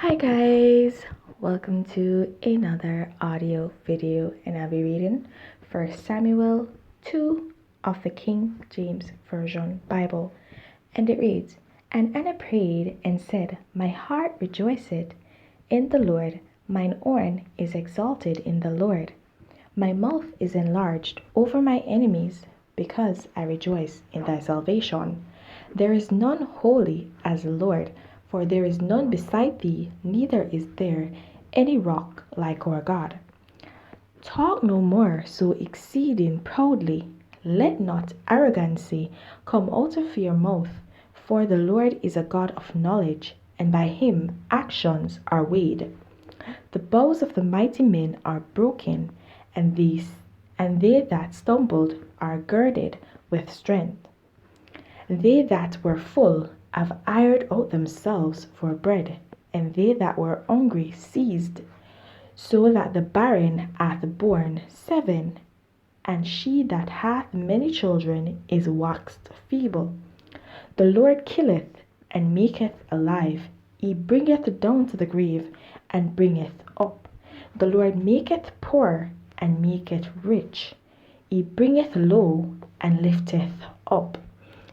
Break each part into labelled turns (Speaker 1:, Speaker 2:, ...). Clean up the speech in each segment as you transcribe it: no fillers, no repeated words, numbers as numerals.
Speaker 1: Hi guys, welcome to another audio video, and I'll be reading 1 Samuel 2 of the King James Version Bible. And it reads, And Anna prayed and said, My heart rejoiceth in the Lord, mine horn is exalted in the Lord. My mouth is enlarged over my enemies, because I rejoice in thy salvation. There is none holy as the Lord, for there is none beside thee, neither is there any rock like our God. Talk no more so exceeding proudly. Let not arrogancy come out of your mouth, for the Lord is a God of knowledge, and by him actions are weighed. The bows of the mighty men are broken, and they that stumbled are girded with strength. They that were full have hired out themselves for bread, and they that were hungry ceased, so that the barren hath borne 7, and she that hath many children is waxed feeble. The Lord killeth and maketh alive. He bringeth down to the grave, and bringeth up. The Lord maketh poor, and maketh rich. He bringeth low, and lifteth up.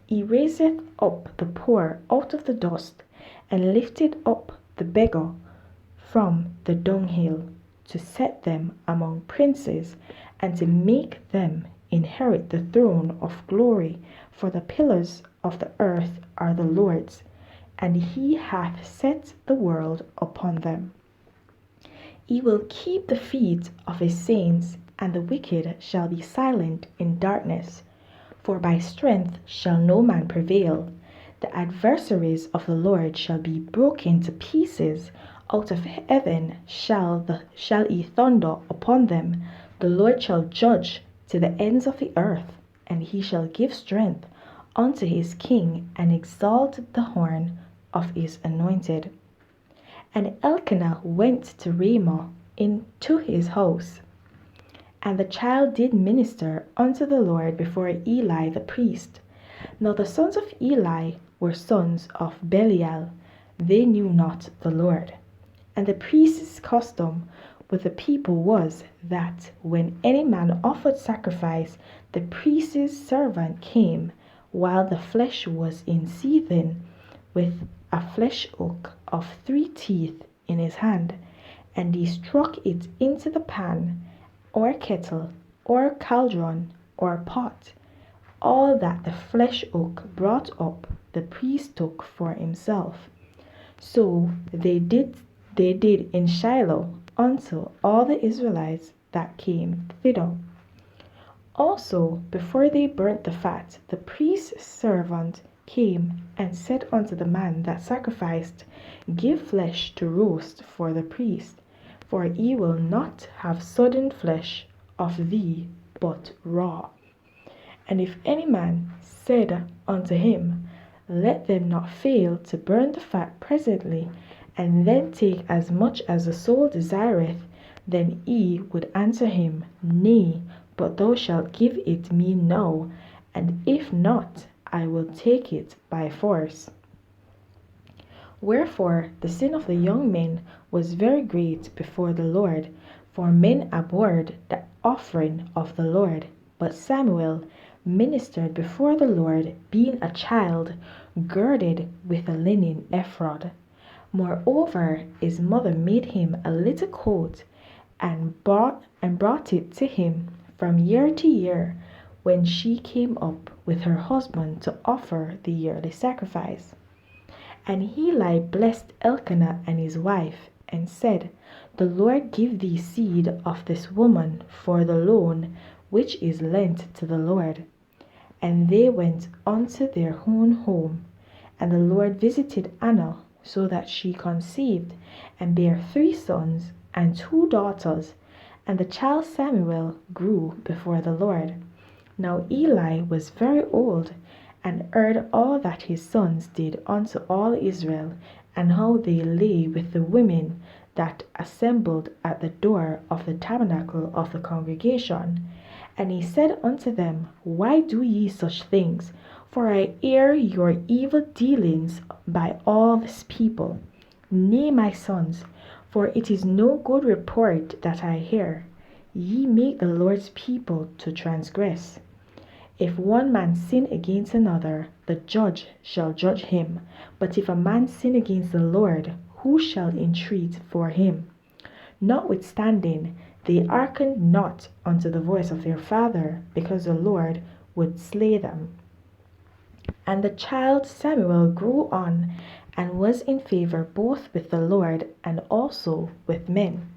Speaker 1: He raiseth up the poor out of the dust, and lifted up the beggar from the dunghill, to set them among princes, and to make them inherit the throne of glory. For the pillars of the earth are the Lord's, and he hath set the world upon them. He will keep the feet of his saints, and the wicked shall be silent in darkness. For by strength shall no man prevail. The adversaries of the Lord shall be broken to pieces. Out of heaven shall he thunder upon them. The Lord shall judge to the ends of the earth, and he shall give strength unto his king, and exalt the horn of his anointed. And Elkanah went to Ramah into his house. And the child did minister unto the Lord before Eli the priest. Now the sons of Eli were sons of Belial. They knew not the Lord. And the priest's custom with the people was that when any man offered sacrifice, the priest's servant came while the flesh was in seething, with a flesh hook of 3 teeth in his hand, and he struck it into the pan, or kettle, or cauldron, or pot. All that the flesh hook brought up, the priest took for himself. So they did in Shiloh unto all the Israelites that came thither. Also, before they burnt the fat, the priest's servant came and said unto the man that sacrificed, Give flesh to roast for the priest, for he will not have sodden flesh of thee, but raw. And if any man said unto him, Let them not fail to burn the fat presently, and then take as much as the soul desireth, then he would answer him, Nay, but thou shalt give it me now, and if not, I will take it by force. Wherefore the sin of the young men was very great before the Lord, for men abhorred the offering of the Lord. But Samuel ministered before the Lord, being a child, girded with a linen ephod. Moreover, his mother made him a little coat, and brought it to him from year to year, when she came up with her husband to offer the yearly sacrifice. And Eli blessed Elkanah and his wife, and said, The Lord give thee seed of this woman for the loan which is lent to the Lord. And they went unto their own home. And the Lord visited Anna, so that she conceived, and bare 3 sons and 2 daughters. And the child Samuel grew before the Lord. Now Eli was very old, and heard all that his sons did unto all Israel, and how they lay with the women that assembled at the door of the tabernacle of the congregation. And he said unto them, Why do ye such things? For I hear your evil dealings by all this people. Nay, my sons, for it is no good report that I hear. Ye make the Lord's people to transgress. If one man sin against another, the judge shall judge him. But if a man sin against the Lord, who shall entreat for him? Notwithstanding, they hearkened not unto the voice of their father, because the Lord would slay them. And the child Samuel grew on, and was in favor both with the Lord and also with men.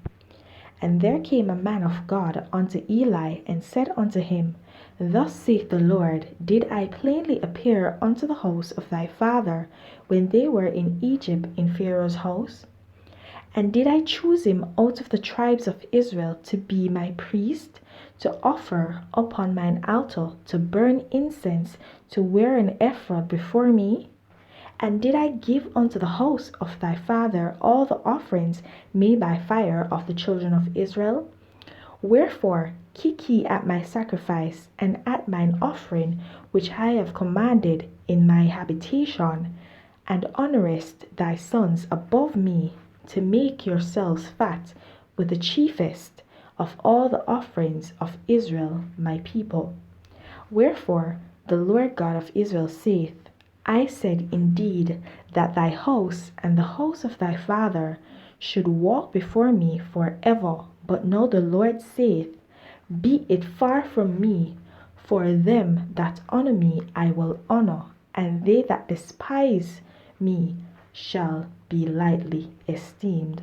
Speaker 1: And there came a man of God unto Eli, and said unto him, Thus saith the Lord, Did I plainly appear unto the house of thy father, when they were in Egypt in Pharaoh's house? And did I choose him out of the tribes of Israel to be my priest, to offer upon mine altar, to burn incense, to wear an ephod before me? And did I give unto the house of thy father all the offerings made by fire of the children of Israel? Wherefore keep ye at my sacrifice, and at mine offering, which I have commanded in my habitation, and honorest thy sons above me, to make yourselves fat with the chiefest of all the offerings of Israel my people. Wherefore the Lord God of Israel saith, I said indeed that thy house and the house of thy father should walk before me for ever. But now the Lord saith, Be it far from me, for them that honor me I will honor, and they that despise me shall be lightly esteemed.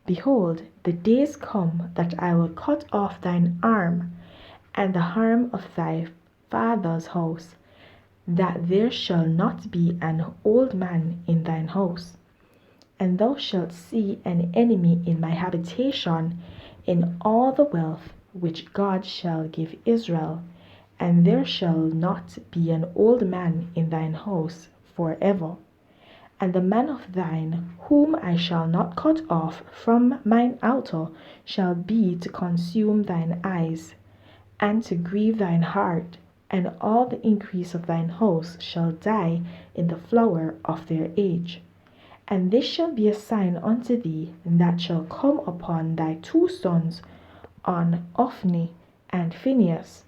Speaker 1: Behold, the days come that I will cut off thine arm, and the arm of thy father's house, that there shall not be an old man in thine house. And thou shalt see an enemy in my habitation, in all the wealth which God shall give Israel, and there shall not be an old man in thine house for ever. And the man of thine, whom I shall not cut off from mine altar, shall be to consume thine eyes, and to grieve thine heart, and all the increase of thine house shall die in the flower of their age. And this shall be a sign unto thee that shall come upon thy two sons, on Ophni and Phinehas.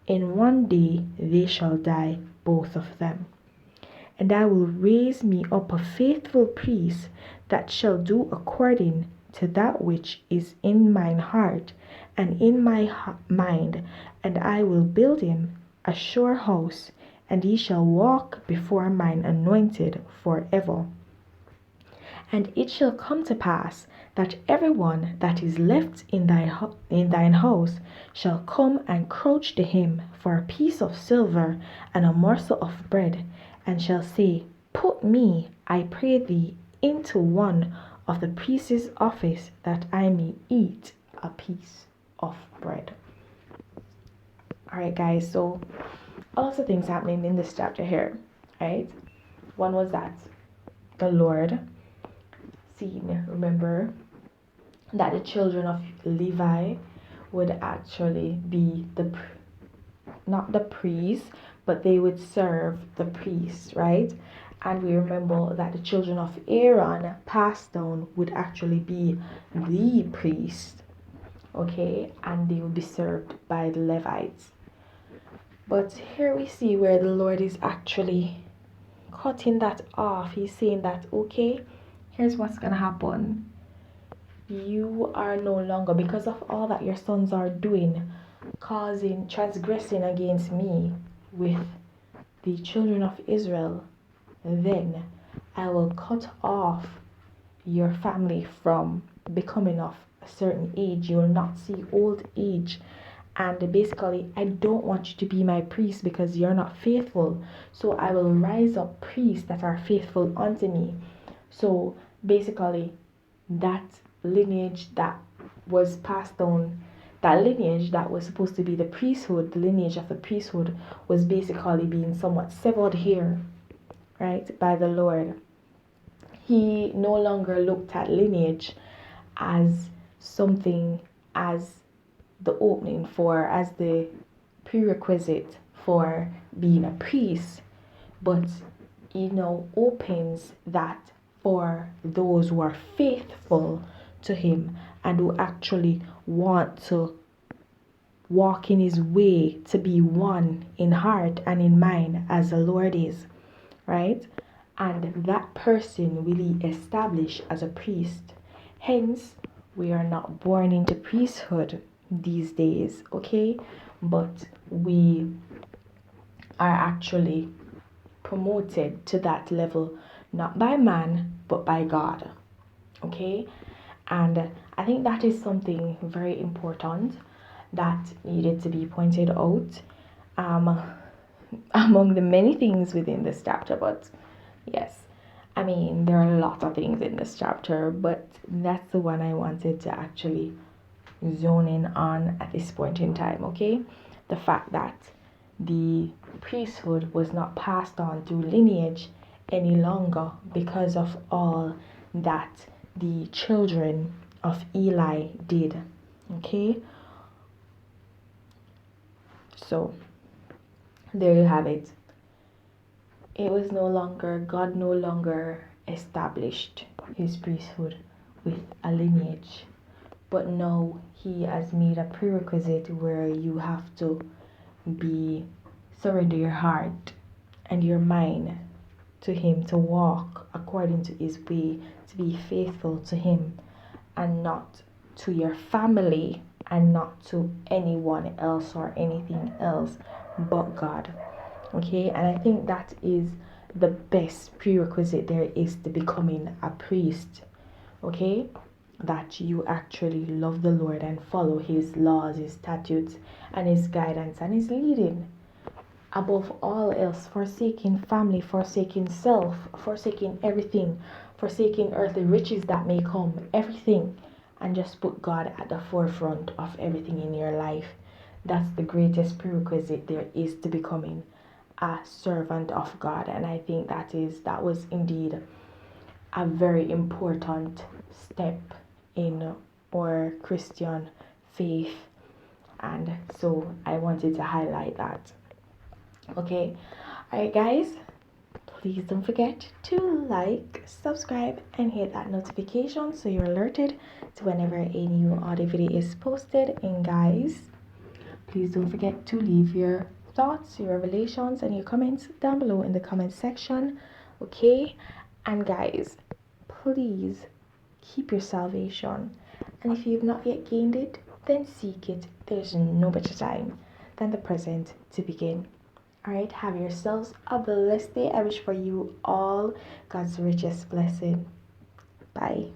Speaker 1: In one day they shall die, both of them. And I will raise me up a faithful priest that shall do according to that which is in mine heart and in my mind, and I will build him a sure house, and he shall walk before mine anointed forever. And it shall come to pass that everyone that is left in thine house shall come and crouch to him for a piece of silver and a morsel of bread, and shall say, Put me, I pray thee, into one of the priest's office, that I may eat a piece of bread. Alright guys, so lots of things happening in this chapter here, right? One was that the Lord seen, remember, that the children of Levi would actually be not the priest, but they would serve the priest, right? And we remember that the children of Aaron passed down would actually be the priest, okay, and they would be served by the Levites. But here we see where the Lord is actually cutting that off. He's saying that, okay, here's what's gonna happen. You are no longer, because of all that your sons are doing, transgressing against me with the children of Israel, then I will cut off your family from becoming of a certain age. You will not see old age. And basically, I don't want you to be my priest because you're not faithful. So I will rise up priests that are faithful unto me. So basically, that lineage that was passed down, that lineage that was supposed to be the priesthood, the lineage of the priesthood, was basically being somewhat severed here, right, by the Lord. He no longer looked at lineage as something, as the opening for, as the prerequisite for being a priest, but opens that for those who are faithful to him and who actually want to walk in his way, to be one in heart and in mind as the Lord is, right? And that person will he establish as a priest. Hence, we are not born into priesthood these days, okay? But we are actually promoted to that level, not by man, but by God, okay? And I think that is something very important that needed to be pointed out um, among the many things within this chapter. But yes, I mean, there are a lot of things in this chapter, but that's the one I wanted to actually zone in on at this point in time, okay? The fact that the priesthood was not passed on through lineage any longer because of all that the children of Eli did, okay? So there you have it. It was no longer, God no longer established his priesthood with a lineage, but now he has made a prerequisite where you have to surrender your heart and your mind to him, to walk according to his way, to be faithful to him, and not to your family, and not to anyone else or anything else but God. Okay, and I think that is the best prerequisite there is to becoming a priest. Okay, that you actually love the Lord and follow his laws, his statutes, and his guidance and his leading. Above all else, forsaking family, forsaking self, forsaking everything, forsaking earthly riches that may come, everything, and just put God at the forefront of everything in your life. That's the greatest prerequisite there is to becoming a servant of God. And I think that was indeed a very important step in our Christian faith. And so I wanted to highlight that. Okay, alright guys, please don't forget to like, subscribe, and hit that notification so you're alerted to whenever a new audio video is posted. And guys, please don't forget to leave your thoughts, your revelations, and your comments down below in the comment section. Okay, and guys, please keep your salvation, and if you've not yet gained it, then seek it. There's no better time than the present to begin. Alright, have yourselves a blessed day. I wish for you all God's richest blessing. Bye.